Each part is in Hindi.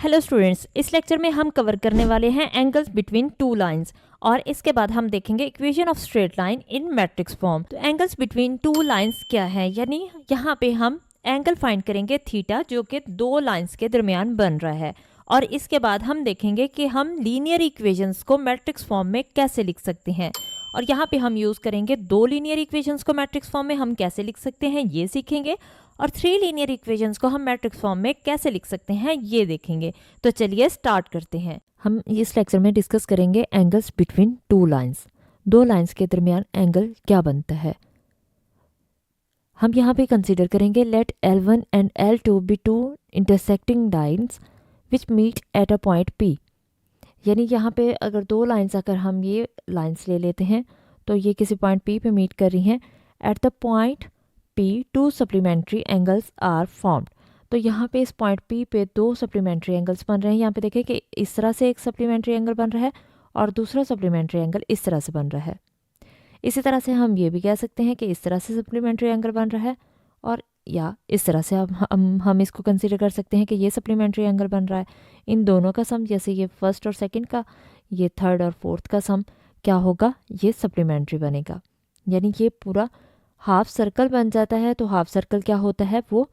हेलो स्टूडेंट्स, इस लेक्चर में हम कवर करने वाले हैं एंगल्स बिटवीन टू लाइंस और इसके बाद हम देखेंगे equation of straight line in matrix form. तो एंगल्स बिटवीन टू लाइंस क्या है, यानी यहाँ पे हम एंगल फाइंड करेंगे थीटा जो कि दो लाइंस के दरमियान बन रहा है। और इसके बाद हम देखेंगे कि हम लीनियर इक्वेशंस को मैट्रिक्स फॉर्म में कैसे लिख सकते हैं। और यहाँ पे हम यूज़ करेंगे दो लीनियर इक्वेशंस को मैट्रिक्स फॉर्म में हम कैसे लिख सकते हैं ये सीखेंगे, और थ्री लीनियर इक्वेशंस को हम मैट्रिक्स फॉर्म में कैसे लिख सकते हैं ये देखेंगे। तो चलिए स्टार्ट करते हैं। हम इस लेक्चर में डिस्कस करेंगे एंगल्स बिटवीन टू लाइंस। दो लाइंस के दरमियान एंगल क्या बनता है। हम यहाँ पे कंसीडर करेंगे let L1 and L2 be two intersecting lines which meet at a point P। यानी यहाँ पे अगर दो लाइंस, अगर हम ये लाइंस ले लेते हैं तो ये किसी पॉइंट P पे मीट कर रही हैं। At the point P two supplementary angles are formed. तो यहाँ पे इस पॉइंट P पे दो सप्लीमेंट्री एंगल्स बन रहे हैं। यहाँ पे देखिए कि इस तरह से एक सप्लीमेंट्री एंगल बन रहा है और दूसरा सप्लीमेंट्री एंगल इस तरह से बन रहा है। इसी तरह से हम ये भी कह सकते हैं कि इस तरह से सप्लीमेंट्री एंगल बन रहा है, और या इस तरह से हम इसको कंसीडर कर सकते हैं कि ये सप्लीमेंट्री एंगल बन रहा है। इन दोनों का सम, जैसे ये फर्स्ट और सेकंड का, ये थर्ड और फोर्थ का सम क्या होगा, ये सप्लीमेंट्री बनेगा। यानी ये पूरा हाफ सर्कल बन जाता है। तो हाफ सर्कल क्या होता है, वो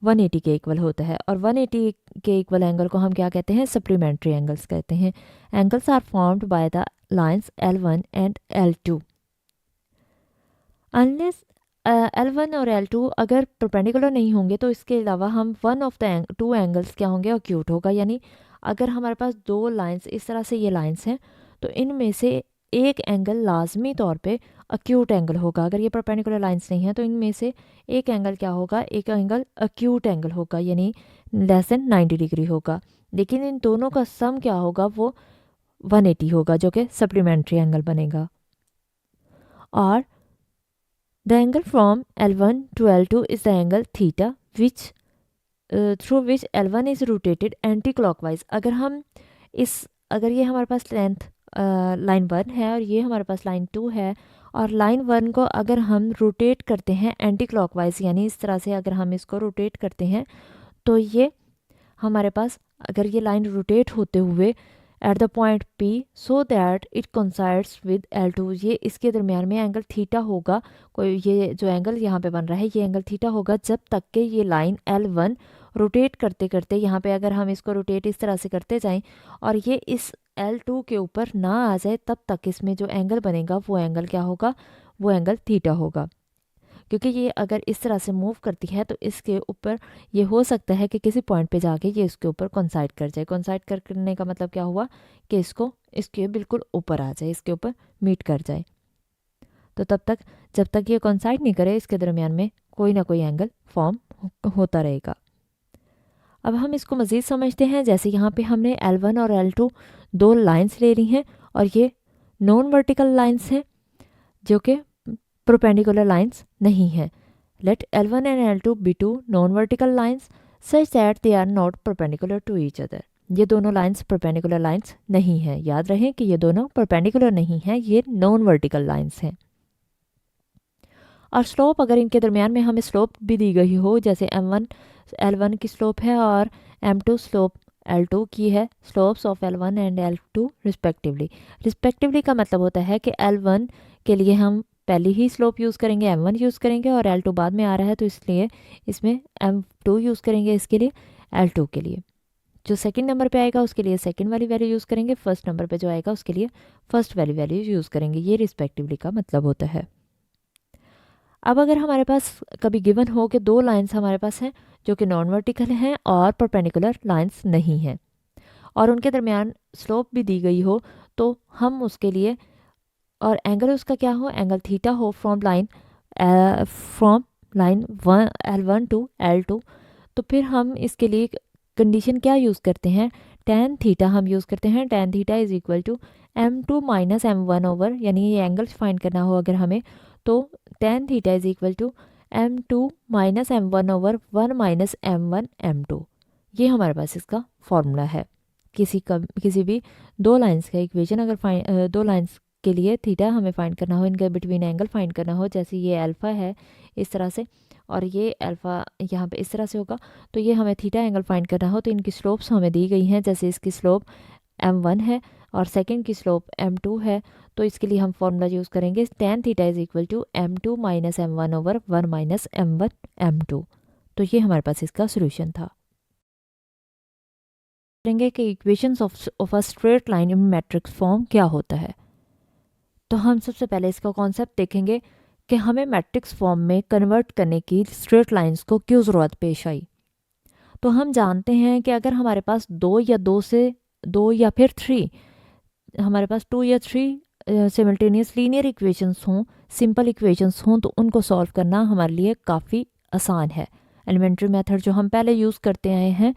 180 के इक्वल होता है, और 180 के इक्वल एंगल को हम क्या कहते हैं, सप्लीमेंट्री एंगल्स कहते हैं। Angles are formed by the lines L1 and L2 unless L1 और L2 अगर परपेंडिकुलर नहीं होंगे तो इसके अलावा हम one of the two angles क्या होंगे, अक्यूट होगा। यानी अगर हमारे पास दो लाइंस, इस तरह से ये लाइंस हैं, तो इनमें से एक एंगल लाजमी तौर पे अक्यूट एंगल होगा। अगर ये परपेंडिकुलर लाइंस नहीं है तो इनमें से एक एंगल क्या होगा, एक एंगल अक्यूट एंगल होगा, यानी लेस देन 90 डिग्री होगा। लेकिन इन दोनों का सम क्या होगा, वो 180 होगा, जो कि सप्लीमेंट्री एंगल बनेगा। और the angle from L1 to L2 is the angle theta which through which L1 is rotated anti-clockwise। अगर ये हमारे पास लेंथ लाइन 1 है और ये हमारे पास लाइन 2 है, और लाइन 1 को अगर हम रोटेट करते हैं एंटी क्लॉकवाइज, यानी इस तरह से अगर हम इसको रोटेट करते हैं, तो ये हमारे पास, अगर ये लाइन रोटेट होते हुए eight the point P so that it coincides with L2, ये इसके दरमियान में एंगल थीटा होगा। कोई ये जो एंगल यहाँ पे बन रहा है, ये एंगल थीटा होगा जब तक कि ये लाइन L1 रोटेट करते करते, यहाँ पे अगर हम इसको रोटेट इस तरह से करते जाएं और ये इस L2 के ऊपर ना आ जाए, तब तक इसमें जो एंगल बनेगा वो एंगल क्या होगा, वो एंगल थीटा होगा। क्योंकि ये अगर इस तरह से मूव करती है तो इसके ऊपर ये हो सकता है कि किसी पॉइंट पे जाके ये इसके ऊपर कोइंसाइड कर जाए। कोइंसाइड करने का मतलब क्या हुआ कि इसको इसके बिल्कुल ऊपर आ जाए, इसके ऊपर मीट कर जाए। तो तब तक, जब तक ये कोइंसाइड नहीं करे, इसके दरमियान में कोई ना कोई एंगल फॉर्म होता रहेगा। अब हम इसको मज़ीद समझते हैं। जैसे यहाँ पे हमने L1 और L2 दो लाइन्स ले ली हैं, और ये नॉन वर्टिकल लाइन्स हैं जो कि परपेंडिकुलर लाइंस नहीं है। Let L1 and L2 be two non vertical lines such that they are not perpendicular to each other. ये दोनों लाइंस परपेंडिकुलर लाइंस नहीं है। याद रहे कि ये दोनों परपेंडिकुलर नहीं है, ये नॉन वर्टिकल लाइंस हैं। और स्लोप, अगर इनके दरमियान में हमें स्लोप भी दी गई हो, जैसे M1 L1 की स्लोप है और M2 स्लोप L2 की है, slopes of L1 and L2 respectively का मतलब होता है कि L1 के लिए हम पहले ही स्लोप यूज़ करेंगे, M1 यूज़ करेंगे, और L2 बाद में आ रहा है तो इसलिए इसमें M2 यूज़ करेंगे, इसके लिए L2 के लिए। जो सेकंड नंबर पे आएगा उसके लिए सेकंड वाली वैल्यू यूज़ करेंगे, फर्स्ट नंबर पे जो आएगा उसके लिए फर्स्ट वाली वैल्यू यूज़ करेंगे। ये रिस्पेक्टिवली का मतलब होता है। अब अगर हमारे पास कभी गिवन हो कि दो लाइन्स हमारे पास हैं जो कि नॉन वर्टिकल हैं और परपेंडिकुलर लाइन्स नहीं हैं, और उनके दरमियान स्लोप भी दी गई हो, तो हम उसके लिए, और एंगल उसका क्या हो, एंगल थीटा हो from line L1 to L2, तो फिर हम इसके लिए कंडीशन क्या यूज़ करते हैं, tan थीटा हम यूज़ करते हैं। tan theta is equal to M2 minus M1 over, यानी ये एंगल्स फाइंड करना हो अगर हमें, तो tan theta is equal to M2 minus M1 over 1 minus M1 M2। ये हमारे पास इसका फॉर्मूला है। किसी भी दो लाइंस का इक्वेशन अगर दो लाइंस के लिए थीटा हमें फाइंड करना हो, इनके बिटवीन एंगल फाइंड करना हो, जैसे ये अल्फ़ा है इस तरह से, और ये अल्फ़ा यहाँ पे इस तरह से होगा। तो ये हमें थीटा एंगल फाइंड करना हो तो इनकी स्लोप्स हमें दी गई हैं, जैसे इसकी स्लोप m1 है और सेकंड की स्लोप m2 है। तो इसके लिए हम फॉर्मूला यूज़ करेंगे tan theta is equal to m2 minus m1 over 1 minus m1 m2। तो ये हमारे पास इसका सोल्यूशन था। करेंगे कि equations of a straight line in matrix form क्या होता है। तो हम सबसे पहले इसका कॉन्सेप्ट देखेंगे कि हमें मैट्रिक्स फॉर्म में कन्वर्ट करने की स्ट्रेट लाइंस को क्यों ज़रूरत पेश आई। तो हम जानते हैं कि अगर हमारे पास दो या फिर थ्री, हमारे पास 2 या 3 सिमल्टेनियस लीनियर इक्वेशंस हों, सिंपल इक्वेशंस हों, तो उनको सॉल्व करना हमारे लिए काफ़ी आसान है। एलिमेंट्री मेथड जो हम पहले यूज़ करते आए हैं,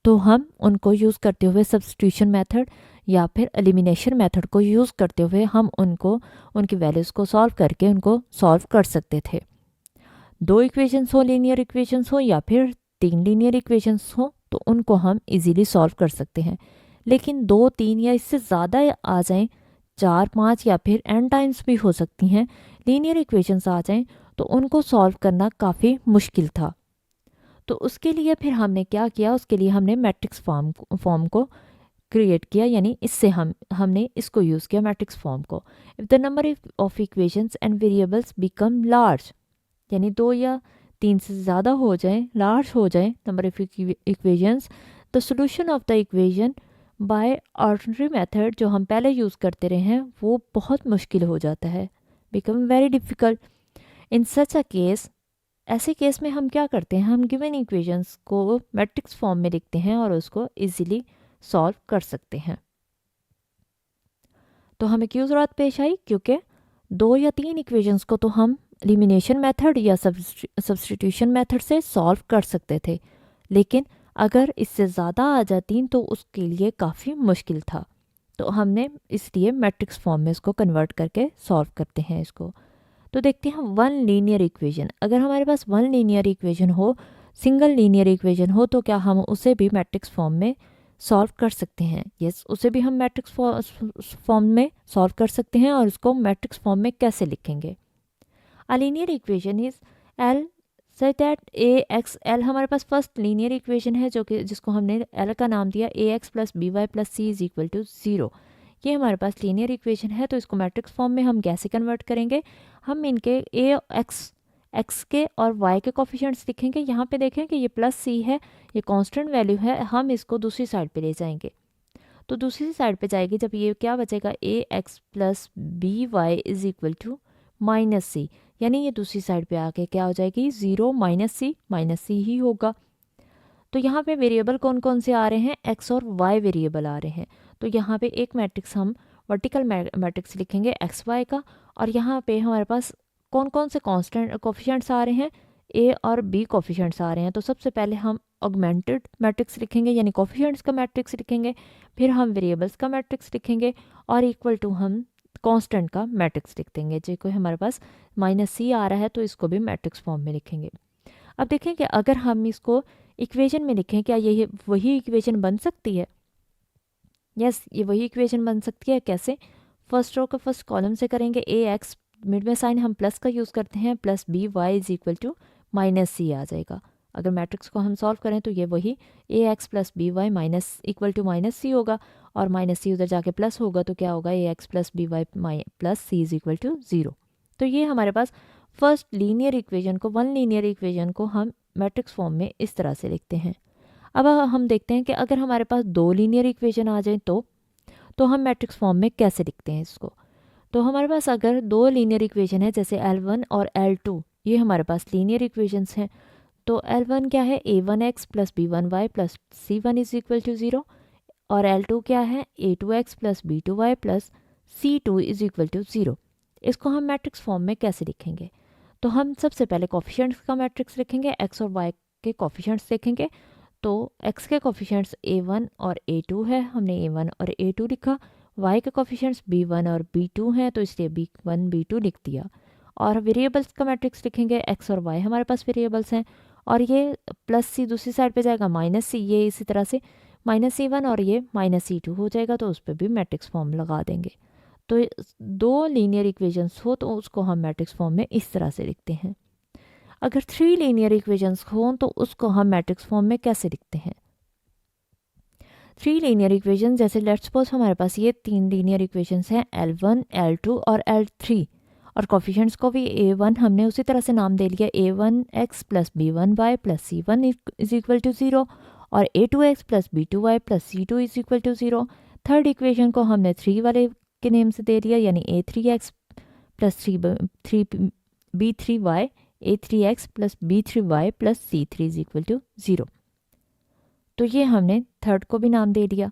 तो हम उनको यूज़ करते हुए सब्स्टिट्यूशन मेथड या फिर एलिमिनेशन मेथड को यूज़ करते हुए हम उनकी वैल्यूज़ को सॉल्व करके उनको सॉल्व कर सकते थे। 2 इक्वेशंस हो, लीनियर इक्वेशंस हो, या फिर 3 लीनियर इक्वेशंस हो, तो उनको हम इजीली सॉल्व कर सकते हैं। लेकिन 2, 3 या इससे ज़्यादा आ जाएं, 4, 5 या फिर n टाइम्स भी हो सकती हैं लीनियर इक्वेशंस आ जाएं, तो उनको सॉल्व करना काफ़ी मुश्किल था। तो उसके लिए फिर हमने क्या किया, उसके लिए हमने मैट्रिक्स फॉर्म को क्रिएट किया, यानी इससे हमने इसको यूज़ किया मैट्रिक्स फॉर्म को। If the number of equations and variables become large, यानी 2 या 3 से ज़्यादा हो जाए, लार्ज हो जाए number of equations, the solution of the equation by ordinary method जो हम पहले यूज़ करते रहे हैं वो बहुत मुश्किल हो जाता है, become very difficult. In such a case, ऐसे केस में हम क्या करते हैं, हम गिवन इक्वेशंस को मैट्रिक्स फॉर्म में लिखते हैं और उसको इजीली सॉल्व कर सकते हैं। तो हमें क्यों ज़रूरत पेश आई, क्योंकि 2 या 3 इक्वेशंस को तो हम एलिमिनेशन मेथड या सब्स्टिट्यूशन मेथड से सॉल्व कर सकते थे, लेकिन अगर इससे ज़्यादा आ जाती तो उसके लिए काफ़ी मुश्किल था। तो हमने इसलिए मैट्रिक्स फॉर्म में इसको कन्वर्ट करके सॉल्व करते हैं इसको। तो देखते हैं वन लीनियर इक्वेशन, अगर हमारे पास वन लीनियर इक्वेशन हो, सिंगल लीनियर इक्वेशन हो, तो क्या हम उसे भी मैट्रिक्स फॉर्म में सॉल्व कर सकते हैं। यस, उसे भी हम मैट्रिक्स फॉर्म में सॉल्व कर सकते हैं। और उसको मैट्रिक्स फॉर्म में कैसे लिखेंगे, a linear equation is L such that A x, L हमारे पास फर्स्ट लीनियर इक्वेशन है जो कि जिसको हमने एल का नाम दिया A X plus B Y plus C is equal to 0। ये हमारे पास लीनियर इक्वेशन है। तो इसको मैट्रिक्स फॉर्म में हम कैसे कन्वर्ट करेंगे, हम इनके ए एक्स के और वाई के कोफिशिएंट्स लिखेंगे। यहाँ पे देखें कि ये प्लस सी है, ये कांस्टेंट वैल्यू है, हम इसको दूसरी साइड पे ले जाएंगे। तो दूसरी साइड पे जाएगी जब ये क्या बचेगा, A X plus B Y is equal to minus C, यानी ये दूसरी साइड पे आके क्या हो जाएगी, 0 माइनस सी ही होगा। तो यहाँ पे वेरिएबल कौन कौन से आ रहे हैं, एक्स और वाई वेरिएबल आ रहे हैं। तो यहाँ पे एक मैट्रिक्स हम वर्टिकल मैट्रिक्स लिखेंगे एक्स वाई का, और यहाँ पे हमारे पास कौन कौन से कांस्टेंट कोफिशिएंट्स आ रहे हैं, ए और बी कोफिशिएंट्स आ रहे हैं। तो सबसे पहले हम ऑगमेंटेड मैट्रिक्स लिखेंगे, यानी कोफिशिएंट्स का मैट्रिक्स लिखेंगे, फिर हम वेरिएबल्स का मैट्रिक्स लिखेंगे, और इक्वल टू हम कांस्टेंट का मैट्रिक्स लिख देंगे। जो कोई हमारे पास माइनस सी आ रहा है तो इसको भी मैट्रिक्स फॉर्म में लिखेंगे। अब देखें कि अगर हम इसको इक्वेशन में लिखें, क्या ये वही इक्वेशन बन सकती है। यस, ये वही इक्वेशन बन सकती है। कैसे, फर्स्ट रो का फर्स्ट कॉलम से करेंगे, ए एक्स मिड में साइन हम प्लस का यूज़ करते हैं, plus B Y is equal to minus C आ जाएगा। अगर मैट्रिक्स को हम सॉल्व करें तो ये वही A X plus B Y minus equal to minus C होगा, और माइनस सी उधर जाके प्लस होगा, तो क्या होगा, A X plus B Y plus C is equal to 0। तो ये हमारे पास फर्स्ट लीनियर इक्वेशन को, वन लीनियर इक्वेशन को हम मैट्रिक्स फॉर्म में इस तरह से लिखते हैं। अब हम देखते हैं कि अगर हमारे पास 2 लीनियर इक्वेशन आ जाएं तो हम मैट्रिक्स फॉर्म में कैसे लिखते हैं इसको। तो हमारे पास अगर 2 लीनियर इक्वेशन है, जैसे L1 और L2, ये हमारे पास लीनियर इक्वेशंस हैं। तो L1 क्या है, a1x plus b1y plus c1 is equal to 0, और L2 क्या है, a2x plus b2y plus c2 is equal to 0। इसको हम मैट्रिक्स फॉर्म में कैसे लिखेंगे, तो हम सबसे पहले कोफिशिएंट्स का मैट्रिक्स लिखेंगे, एक्स और वाई के कोफिशिएंट्स लिखेंगे। तो x के कोफिशिएंट्स a1 और a2 है, हमने a1 और a2 लिखा। y के कोफिशिएंट्स b1 और b2 हैं, तो इसलिए b1 b2 लिख दिया। और वेरिएबल्स का मैट्रिक्स लिखेंगे, x और y हमारे पास वेरिएबल्स हैं, और ये प्लस सी दूसरी साइड पे जाएगा, माइनस सी, ये इसी तरह से माइनस C1 और ये माइनस C2 हो जाएगा, तो उस पर भी मैट्रिक्स फॉर्म लगा देंगे। तो 2 लीनियर इक्वेशंस हो तो उसको हम मैट्रिक्स फॉर्म में इस तरह से लिखते हैं। अगर 3 लीनियर इक्वेशंस हों तो उसको हम मैट्रिक्स फॉर्म में कैसे लिखते हैं? 3 लीनियर इक्वेशन, जैसे लेट्स सपोज हमारे पास ये 3 लीनियर इक्वेशंस हैं L1, L2 और L3, और कोफिशिएंट्स को भी A1 हमने उसी तरह से नाम दे लिया, A1x plus B1y plus C1 is equal to 0, और A2x plus B2y plus C2 is equal to 0। Third equation को हमने 3 वाले के नेम से दे दिया, यानी A3x plus 3B3y, A3x plus B3y plus C3 is equal to 0। तो ये हमने थर्ड को भी नाम दे दिया।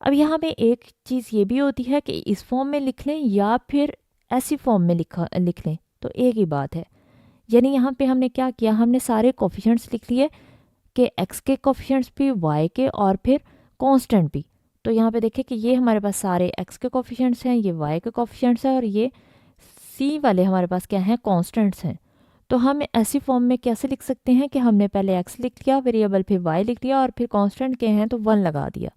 अब यहाँ पे एक चीज़ ये भी होती है कि इस फॉर्म में लिख लें या फिर ऐसी फॉर्म में लिख लें, तो एक ही बात है। यानी यहाँ पे हमने क्या किया, हमने सारे कोफिशिएंट्स लिख लिए कि x के कोफिशिएंट्स भी, y के, और फिर कांस्टेंट भी। तो यहाँ पे देखें कि ये हमारे पास सारे x के कोफिशिएंट्स हैं, ये y के कोफिशिएंट्स हैं, और ये c वाले हमारे पास क्या हैं, कांस्टेंट्स हैं। तो हम ऐसी फॉर्म में कैसे लिख सकते हैं कि हमने पहले x लिख लिया वेरिएबल, फिर y लिख लिया, और फिर कांस्टेंट के हैं तो 1 लगा दिया।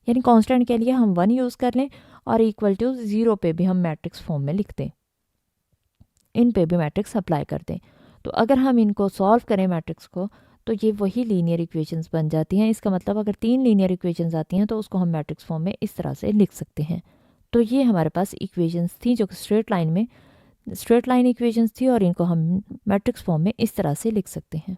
यानी कांस्टेंट के लिए हम 1 यूज़ कर लें, और इक्वल टू 0 पे भी हम मैट्रिक्स फॉर्म में लिख दें, इन पे भी मैट्रिक्स अप्लाई कर दें। तो अगर हम इनको सॉल्व करें मैट्रिक्स को, तो ये वही लीनियर इक्वेशंस बन जाती हैं। इसका मतलब अगर 3 लीनियर इक्वेशंस आती हैं तो उसको हम मैट्रिक्स फॉर्म में इस तरह से लिख सकते हैं। तो ये हमारे पास इक्वेशंस थी जो कि स्ट्रेट लाइन इक्वेशंस थी, और इनको हम मैट्रिक्स फॉर्म में इस तरह से लिख सकते हैं।